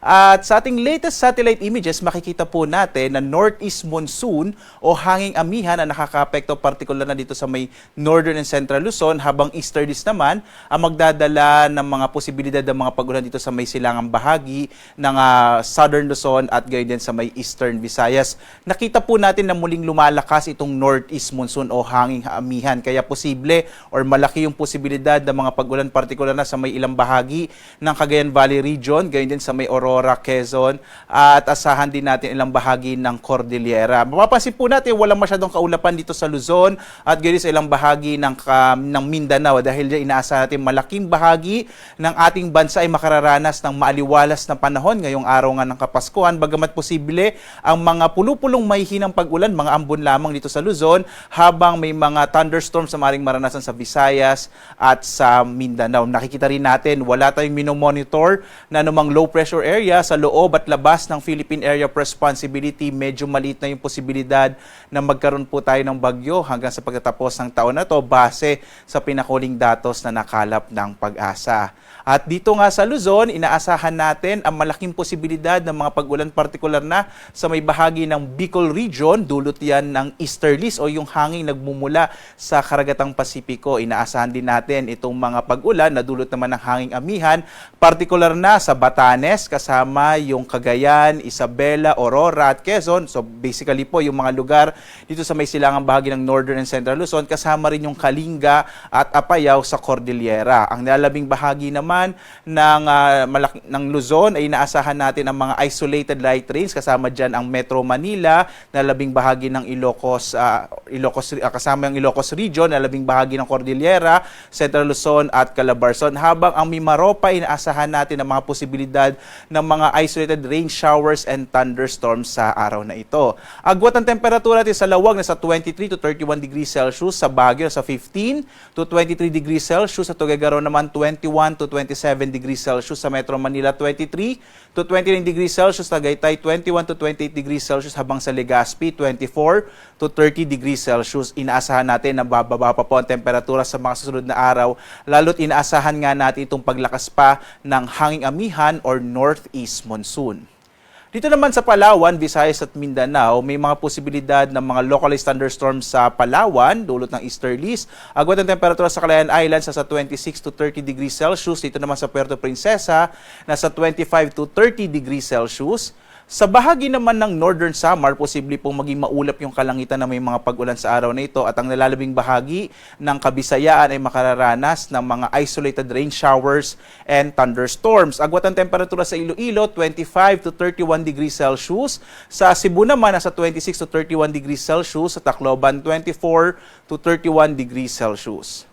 At sa ating latest satellite images, makikita po natin na northeast monsoon o hanging amihan na nakakaapekto partikular na dito sa may northern and central Luzon, habang easterlies naman ang magdadala ng mga posibilidad ng mga pag-ulan dito sa may silangang bahagi ng southern Luzon at gayon din sa may eastern Visayas. Nakita po natin na muling lumalakas itong northeast monsoon o hanging amihan, kaya posible or malaki yung posibilidad ng mga pag-ulan partikular na sa may ilang bahagi ng Cagayan Valley region, gayon din sa may Aurora, Quezon, at asahan din natin ilang bahagi ng Cordillera. Mapapansin po natin walang masyadong kaulapan dito sa Luzon at gayon sa ilang bahagi ng Mindanao, dahil diyan inaasahan natin malaking bahagi ng ating bansa ay makararanas ng maaliwalas na panahon ngayong araw nga ng Kapaskuhan, bagamat posible ang mga pulupulong mahihinang pag-ulan, mga ambon lamang dito sa Luzon, habang may mga thunderstorms na maaaring maranasan sa Visayas at sa Mindanao. Nakikita rin natin wala tayong minomonitor na anumang low pressure area sa loob at labas ng Philippine Area of Responsibility. Medyo maliit na yung posibilidad na magkaroon po tayo ng bagyo hanggang sa pagtatapos ng taon na to base sa pinakuling datos na nakalap ng Pag-asa. At dito nga sa Luzon, inaasahan natin ang malaking posibilidad ng mga pag-ulan partikular na sa may bahagi ng Bicol region. Dulot yan ng easterlies o yung hangin nagmumula sa karagatang Pasipiko. Inaasahan din natin itong mga pag-ulan na dulot naman ng hanging amihan, partikular na sa Batanes, kasama yung Cagayan, Isabela, Aurora at Quezon. So basically po yung mga lugar dito sa may silangang bahagi ng Northern and Central Luzon, kasama rin yung Kalinga at Apayao sa Cordillera. Ang nilalabing bahagi naman ng Luzon ay inaasahan natin ang mga isolated light rains, kasama dyan ang Metro Manila, nilalabing bahagi ng Ilocos, kasama yung Ilocos region, nilalabing bahagi ng Cordillera, Central Luzon at Calabarzon, habang ang Mimaropa inaasahan natin ang mga posibilidad ng mga isolated rain showers and thunderstorms sa araw na ito. Agwat ang temperatura natin sa Lawag na sa 23 to 31 degrees Celsius, sa Baguio sa 15 to 23 degrees Celsius, sa Tuguegarao naman 21 to 27 degrees Celsius, sa Metro Manila 23 to 29 degrees Celsius, Tagaytay 21 to 28 degrees Celsius, habang sa Legazpi 24 to 30 degrees Celsius. Inaasahan natin na bababa pa po ang temperatura sa mga susunod na araw, lalo't inaasahan nga natin itong paglakas pa ng hanging amihan or northeast monsoon. Dito naman sa Palawan, Visayas at Mindanao, may mga posibilidad ng mga localized thunderstorms sa Palawan, dulot ng easterlies. Agwat ang temperatura sa Calayan Islands sa 26 to 30 degrees Celsius. Dito naman sa Puerto Princesa, nasa 25 to 30 degrees Celsius. Sa bahagi naman ng Northern Samar, posible pong maging maulap yung kalangitan na may mga pag-ulan sa araw na ito, at ang nalalabing bahagi ng Kabisayaan ay makararanas ng mga isolated rain showers and thunderstorms. Agwat ang temperatura sa Iloilo, 25 to 31 degrees Celsius. Sa Cebu naman, nasa 26 to 31 degrees Celsius. Sa Tacloban, 24 to 31 degrees Celsius.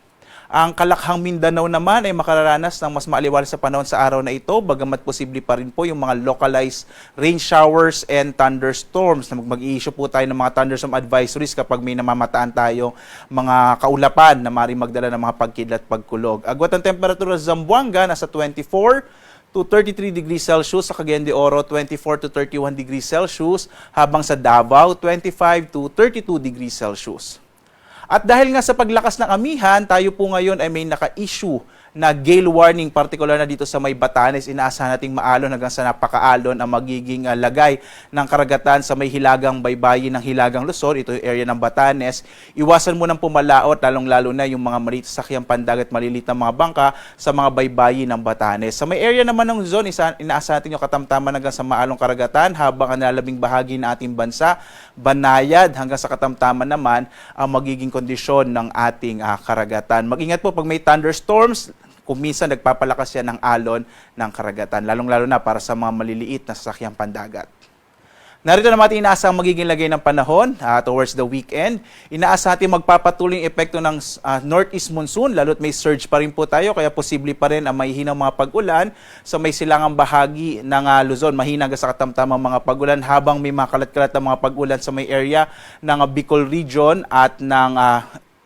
Ang Kalakhang Mindanao naman ay makararanas ng mas maaliwalas sa panahon sa araw na ito, bagamat posible pa rin po yung mga localized rain showers and thunderstorms. Mag-i-issue po tayo ng mga thunderstorm advisories kapag may namamataan tayo mga kaulapan na maaaring magdala ng mga pagkidlat at pagkulog. Agwat ang temperatura sa Zamboanga, nasa 24 to 33 degrees Celsius, sa Cagayan de Oro 24 to 31 degrees Celsius, habang sa Davao 25 to 32 degrees Celsius. At dahil nga sa paglakas ng amihan, tayo po ngayon ay may naka-issue na gale warning, particular na dito sa may Batanes. Inaasahan nating maalon hanggang sa napakaalon ang magiging lagay ng karagatan sa may hilagang baybayin ng Hilagang Luzon. Ito yung area ng Batanes. Iwasan mo ng pumalaot, lalong-lalo na yung mga maliit sa sakyang pandagat, malilit na mga bangka sa mga baybayin ng Batanes. Sa may area naman ng Luzon, inaasahan natin yung katamtaman hanggang sa maalong karagatan, habang ang nalalabing bahagi ng ating bansa, banayad hanggang sa katamtaman naman ang magiging kondisyon ng ating karagatan. Mag-ingat po pag may thunderstorms. Kung minsan nagpapalakas yan ng alon ng karagatan, lalong-lalo na para sa mga maliliit na sasakyang pandagat. Narito naman ating inaasang magiging lagay ng panahon towards the weekend. Inaasa natin magpapatuloy yung epekto ng northeast monsoon, lalo't may surge pa rin po tayo, kaya posible pa rin ang mahihinang mga pag-ulan sa may silangang bahagi ng Luzon. Mahina sa katamtamang mga pag-ulan, habang may mga kalat-kalat na mga pag-ulan sa may area ng Bicol region at ng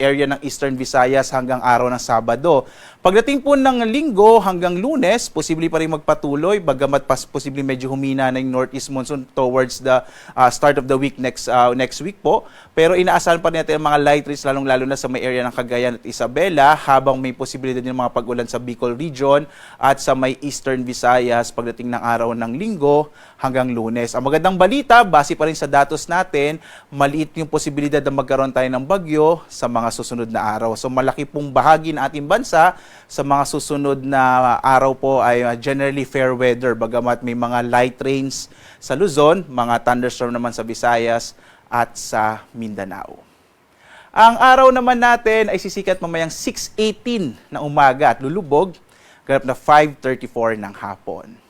area ng Eastern Visayas hanggang araw ng Sabado. Pagdating po ng linggo hanggang lunes, posible pa rin magpatuloy, bagamat posible medyo humina na yung northeast monsoon towards the start of the week next week po. Pero inaasahan pa rin natin ang mga light rains, lalong-lalo na sa may area ng Cagayan at Isabela, habang may posibilidad din ng mga pag-ulan sa Bicol region at sa may Eastern Visayas pagdating ng araw ng linggo hanggang lunes. Ang magandang balita, base pa rin sa datos natin, maliit yung posibilidad na magkaroon tayo ng bagyo sa mga susunod na araw. So malaki pong bahagi ng ating bansa sa mga susunod na araw po ay generally fair weather, bagamat may mga light rains sa Luzon, mga thunderstorm naman sa Visayas at sa Mindanao. Ang araw naman natin ay sisikat mamayang 6:18 ng umaga at lulubog ganap na 5:34 ng hapon.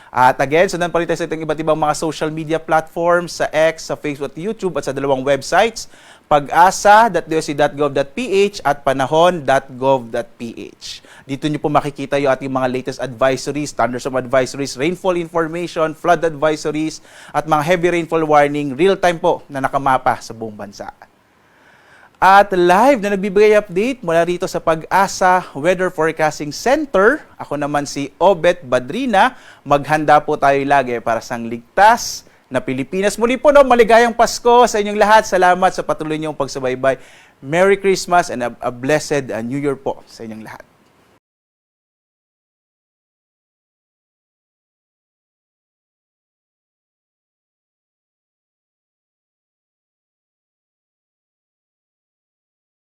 At again, sundan pa rin tayo sa itong iba't ibang mga social media platforms, sa X, sa Facebook at YouTube, at sa dalawang websites, pag-asa.doc.gov.ph at panahon.gov.ph. Dito nyo po makikita yung ating mga latest advisories, thunderstorm advisories, rainfall information, flood advisories, at mga heavy rainfall warning, real-time po na nakamapa sa buong bansa. At live na nagbibigay update mula rito sa Pag-asa Weather Forecasting Center. Ako naman si Obet Badrina. Maghanda po tayo lagi para sa ligtas na Pilipinas. Muli po, maligayang Pasko sa inyong lahat. Salamat sa patuloy niyong pagsubaybay. Merry Christmas and a blessed New Year po sa inyong lahat.